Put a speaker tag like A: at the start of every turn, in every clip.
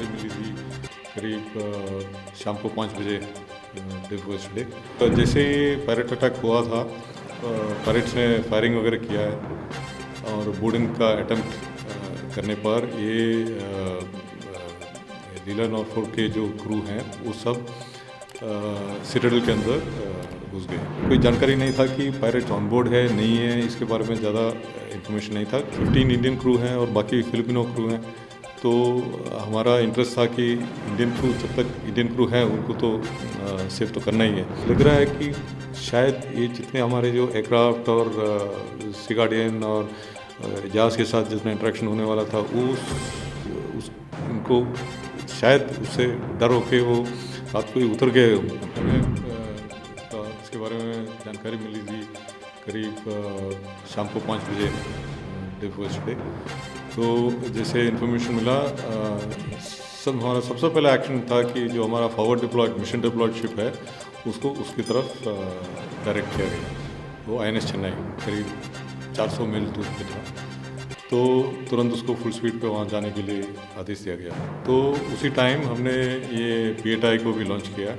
A: जानकारी मिली थी करीब शाम को 5 बजे डे फर्स्ट डे। जैसे ही पायरेट अटैक हुआ था, पायरेट्स ने फायरिंग वगैरह किया है और बोर्डिंग का अटैम्प्ट करने पर ये लीला नॉर्फोक के जो क्रू हैं वो सब सिटाडेल के अंदर घुस गए। कोई जानकारी नहीं था कि पायरेट ऑन बोर्ड है नहीं है, इसके बारे में ज़्यादा इन्फॉर्मेशन नहीं था। 15 इंडियन क्रू हैं और बाकी फिलिपिनो क्रू हैं, तो हमारा इंटरेस्ट था कि इंडियन क्रू, जब तक इंडियन क्रू हैं उनको तो सेव तो करना ही है। लग रहा है कि शायद ये जितने हमारे जो एयरक्राफ्ट और सी गार्डियन और जहाज़ के साथ जितना इंटरेक्शन होने वाला था उनको शायद उससे डर होके वो रात को ही उतर गए। हमें इसके बारे में जानकारी मिली थी करीब शाम को 5 बजे डे फर्स्ट डे। तो जैसे इन्फॉर्मेशन मिला, हमारा सबसे पहला एक्शन था कि जो हमारा forward deployed mission deployed ship है उसको उसकी तरफ डायरेक्ट किया गया। वो INS चेन्नई करीब 400 मील दूर पे था, तो तुरंत उसको फुल स्पीड पे वहाँ जाने के लिए आदेश दिया गया। तो उसी टाइम हमने ये PATI को भी लॉन्च किया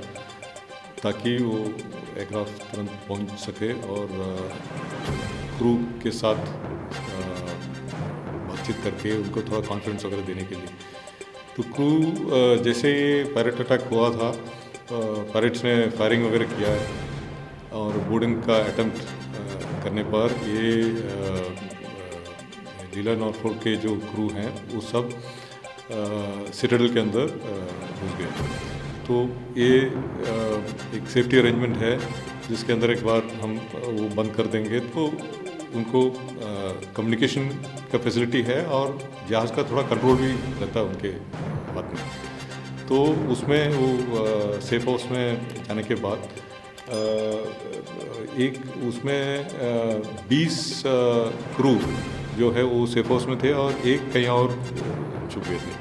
A: ताकि वो एयरक्राफ्ट तुरंत पहुँच सके और क्रू के साथ बातचीत करके उनको थोड़ा कॉन्फिडेंस वगैरह देने के लिए। तो क्रू जैसे ही पायरेट अटैक हुआ था, पायरेट्स ने फायरिंग वगैरह किया है और बोर्डिंग का अटैम्प्ट करने पर ये लीला नॉर्फोक के जो क्रू हैं वो सब सिटाडेल के अंदर घुस गए। तो ये एक सेफ्टी अरेंजमेंट है जिसके अंदर एक बार हम वो बंद कर देंगे तो उनको कम्युनिकेशन का फैसिलिटी है और जहाज़ का थोड़ा कंट्रोल भी रहता है उनके हाथ में। तो उसमें वो सेफ हाउस में जाने के बाद एक उसमें 20 क्रू जो है वो सेफ हाउस में थे और एक कहीं और छुप गए थे।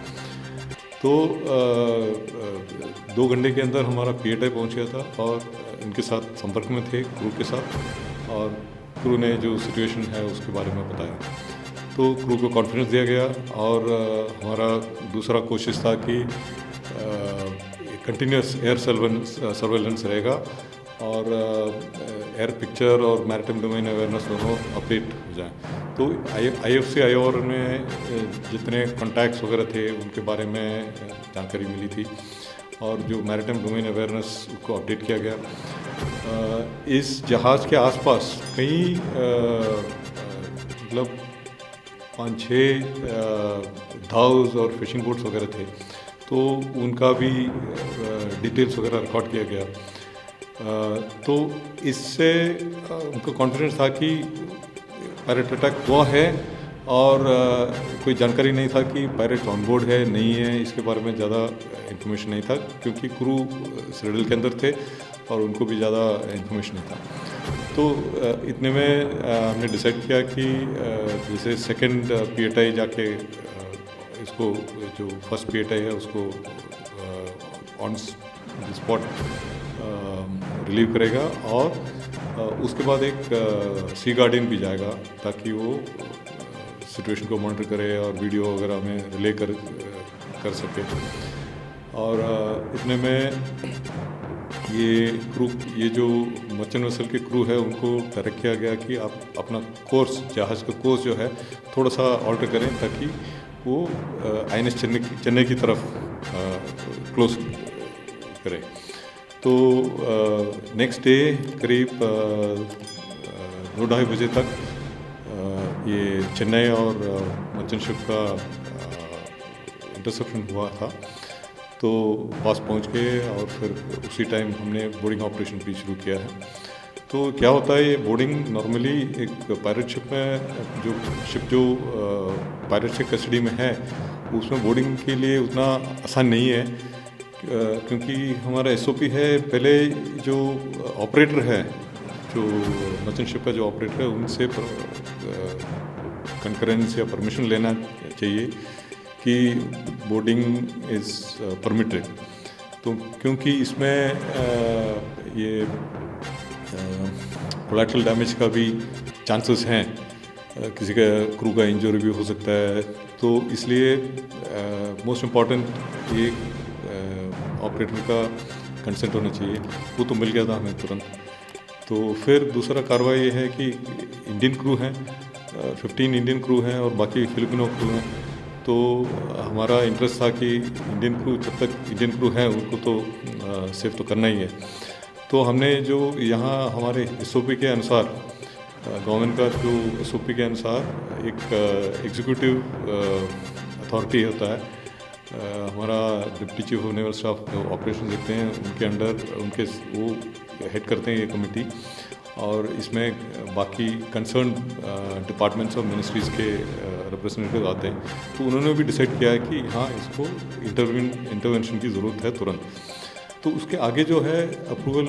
A: तो 2 घंटे के अंदर हमारा PATI पहुंच गया था और इनके साथ संपर्क में थे क्रू के साथ, और क्रू ने जो सिचुएशन है उसके बारे में बताया। तो क्रू को कॉन्फिडेंस दिया गया और हमारा दूसरा कोशिश था कि कंटिन्यूस एयर सर्वेलेंस रहेगा और एयर पिक्चर और मैरिटाइम डोमेन अवेयरनेस दोनों अपडेट हो जाएं। तो IFC IOR में जितने कॉन्टैक्ट्स वगैरह थे उनके बारे में जानकारी मिली थी और जो मैरिटाइम डोमेन अवेयरनेस को अपडेट किया गया। इस जहाज़ के आसपास कई मतलब 5-6 धाव्स और फिशिंग बोट्स वगैरह थे, तो उनका भी डिटेल्स वगैरह रिकॉर्ड किया गया। तो इससे उनको कॉन्फिडेंस था कि पायरेट अटैक हुआ है और कोई जानकारी नहीं था कि पायरेट ऑन बोर्ड है नहीं है, इसके बारे में ज़्यादा इन्फॉर्मेशन नहीं था क्योंकि क्रू सिटाडेल के अंदर थे और उनको भी ज़्यादा इन्फॉर्मेशन नहीं था। तो इतने में हमने डिसाइड किया कि जैसे सेकंड PATI जाके इसको जो फर्स्ट PATI है उसको ऑन स्पॉट रिलीव करेगा और उसके बाद एक सी गार्डियन भी जाएगा ताकि वो सिचुएशन को मॉनिटर करे और वीडियो वगैरह में रिले कर सके। और इतने में ये जो मर्चेंट वेसल के क्रू है उनको डायरेक्ट किया गया कि आप अपना कोर्स, जहाज़ का कोर्स जो है थोड़ा सा ऑल्टर करें ताकि वो INS चेन्नई की तरफ क्लोज करें। तो नेक्स्ट डे करीब 2-2:30 बजे तक ये चेन्नई और मर्चेंट शिप का इंटरसेप्शन हुआ था। तो पास पहुंच गए और फिर उसी टाइम हमने बोर्डिंग ऑपरेशन भी शुरू किया है। तो क्या होता है, ये बोर्डिंग नॉर्मली एक पायरेट शिप में जो पायरेट के कस्टडी में है उसमें बोर्डिंग के लिए उतना आसान नहीं है क्योंकि हमारा SOP है, पहले जो ऑपरेटर है, जो मर्चेंट शिप का जो ऑपरेटर है उनसे कंकरेंस या परमिशन लेना चाहिए कि बोर्डिंग इज़ परमिटेड। तो क्योंकि इसमें ये कोलैटरल डैमेज का भी चांसेस हैं, किसी का क्रू का इंजरी भी हो सकता है, तो इसलिए मोस्ट इम्पॉर्टेंट ये ऑपरेटर का कंसेंट होना चाहिए, वो तो मिल गया था हमें तुरंत। तो फिर दूसरा कार्रवाई ये है कि इंडियन क्रू हैं, 15 इंडियन क्रू हैं और बाकी फिलिपिनो क्रू हैं। तो हमारा इंटरेस्ट था कि इंडियन क्रू, जब तक इंडियन क्रू हैं उनको तो सेव तो करना ही है। तो हमने जो यहाँ हमारे SOP के अनुसार, गवर्नमेंट का जो SOP के अनुसार एक एग्जीक्यूटिव अथॉरिटी होता है, हमारा deputy chief of naval staff operation देखते हैं, उनके अंडर उनके वो हेड करते हैं ये कमेटी, और इसमें बाकी कंसर्न डिपार्टमेंट्स और मिनिस्ट्रीज़ के रिप्रेजेंटेटिव आते हैं। तो उन्होंने भी डिसाइड किया है कि हाँ, इसको इंटरवेंशन की ज़रूरत है तुरंत। तो उसके आगे जो है अप्रूवल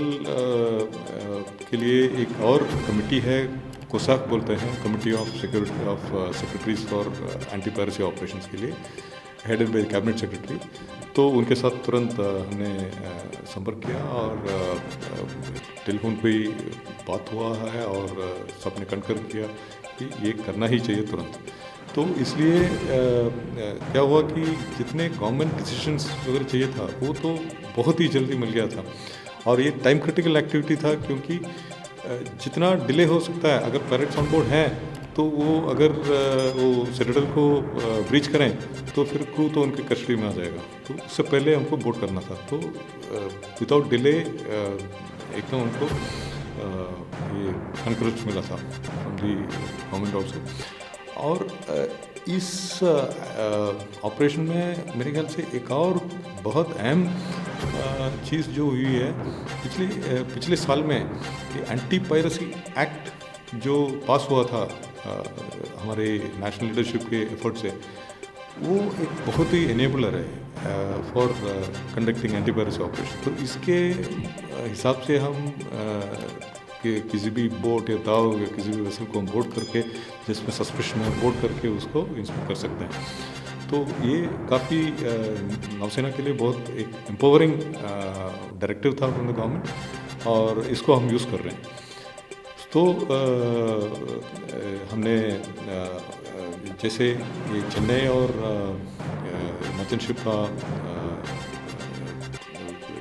A: के लिए एक और कमेटी है, कोसाक बोलते हैं, committee of secretaries for anti piracy operations के लिए, हेडेड बाय कैबिनेट सेक्रेटरी। तो उनके साथ तुरंत हमने संपर्क किया और टेलीफोन पे ही बात हुआ है और सबने कंकर किया कि ये करना ही चाहिए तुरंत। तो इसलिए क्या हुआ कि जितने गवर्नमेंट डिसीजंस वगैरह चाहिए था वो तो बहुत ही जल्दी मिल गया था, और ये टाइम क्रिटिकल एक्टिविटी था, क्योंकि जितना डिले हो सकता है, अगर पायरेट्स ऑन बोर्ड हैं तो वो अगर वो सिटाडेल को ब्रीच करें तो फिर क्रू तो उनके कस्टडी में आ जाएगा। तो उससे पहले हमको बोर्ड करना था। तो विदाउट डिले एकदम उनको ये एनकरेज मिला था फ्रॉम दी गवर्नमेंट ऑल्सो। और इस ऑपरेशन में मेरे ख्याल से एक और बहुत अहम चीज़ जो हुई है पिछले साल में, ये एंटी पायरेसी एक्ट जो पास हुआ था हमारे नेशनल लीडरशिप के एफर्ट से, वो एक बहुत ही एनेबलर है for conducting anti piracy operation. तो इसके हिसाब से हम कि किसी भी बोट या दाव या किसी भी वेसल को हम बोर्ड करके, जिसमें सस्पेशन है, बोर्ड करके उसको इंस्पेक्ट कर सकते हैं। तो ये काफ़ी नौसेना के लिए बहुत एक एम्पावरिंग डायरेक्टिव था फ्रॉम द गवर्नमेंट, और इसको हम यूज़ कर रहे हैं। तो हमने जैसे ये चेन्नई और मर्चेंट शिप का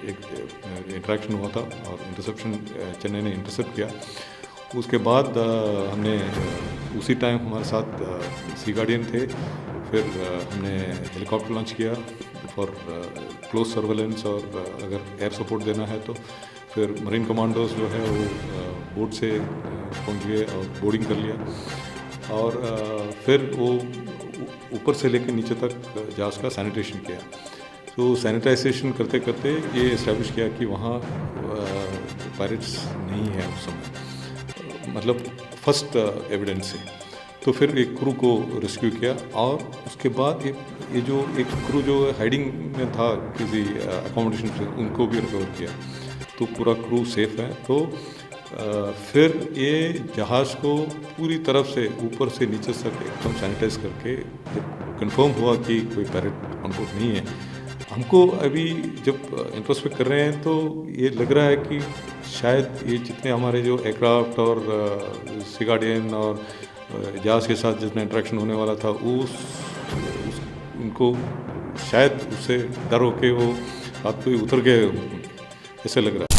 A: एक इंटरेक्शन हुआ था और इंटरसेप्शन चेन्नई ने इंटरसेप्ट किया। उसके बाद हमने उसी टाइम हमारे साथ सी गार्डियन थे, फिर हमने हेलीकॉप्टर लॉन्च किया फॉर क्लोज सर्वेलेंस, और अगर एयर सपोर्ट देना है तो फिर मरीन कमांडोज जो है वो बोट से पहुंच गए और बोर्डिंग कर लिया, और फिर वो ऊपर से लेकर नीचे तक जहाज़ का सैनिटेशन किया। तो सैनिटाइजेशन करते करते ये इस्टेब्लिश किया कि वहाँ पायरेट्स नहीं है उस समय, मतलब फर्स्ट एविडेंस से। तो फिर एक क्रू को रेस्क्यू किया, और उसके बाद ये जो एक क्रू जो हाइडिंग में था किसी अकोमोडेशन से, उनको भी रिकवर किया। तो पूरा क्रू सेफ है। तो फिर ये जहाज़ को पूरी तरफ से ऊपर से नीचे तक एकदम सैनिटाइज करके, जब कंफर्म हुआ कि कोई पायरेट ऑन बोर्ड नहीं है, हमको अभी जब इंट्रोस्पेक्ट कर रहे हैं तो ये लग रहा है कि शायद ये जितने हमारे जो एयरक्राफ्ट और सी गार्डियन और जहाज़ के साथ जितना इंटरेक्शन होने वाला था, उनको शायद उससे डर हो के वो बात कोई उतर गए, ऐसे लग रहा है।